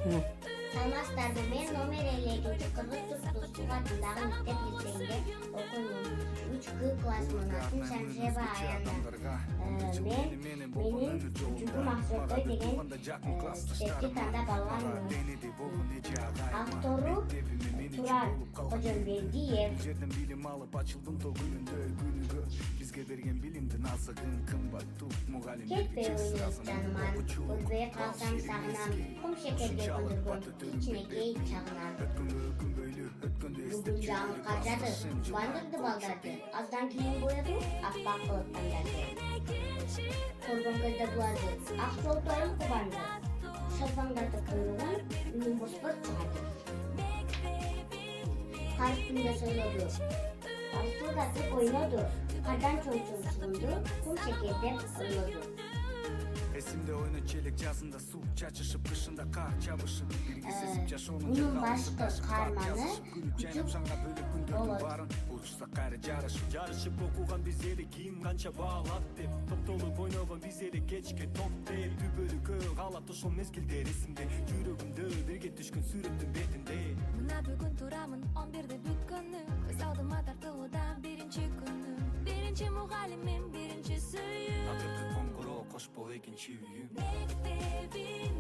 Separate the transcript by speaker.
Speaker 1: Саламатсыздарбы, мен номер 52 Кыргыз Түрк Достук атындагы мектеп лицейинде окуймун. 3К классмын. Атым Шамшева Аяна. Менин үчүнкү максаттой деген китепти тандап алганмын. Автору Турар Кожомбердиев. Кетпей ойнойт жаныман, көрбөй калсам сагынам, кум шекерге көндүргөн кичинекей чагынан. Бүгүн жаан каржады, бандырды балдарды, аздан кийин бояду, аппак кылып тандарды. Көргөн көздө буларды, ак жолторум кубанды, шалпаңдатып койгон үнүм боспот чыгады. Кар үстүндө сойлоду, Суудатып ойноду, кардан чоң-чоң сунду, кум шекердеп ойлоду.
Speaker 2: Эсимде ойнойт челек жазында суу чачышып, кышында кар чабышып, биргизип жашоонун
Speaker 1: Мунун башкы каарманы
Speaker 2: барын учса кайра жарышып окуган биз эле кийим канча баалат деп топтолуп ойногон биз эле кечке топ деп түбөлү көө калат ошол мезгилдер эсимде жүрөгүмдө бирге түшкөн сүрөттүн бетинде
Speaker 3: мына бүгүн турамын 11-де бүткөнү көз алдыма тартылуудан биринчи күнү биринчи мугалимим биринчи сүйүү
Speaker 2: атыркы коңгуроо кошпоо экинчи үйүм
Speaker 3: мектебим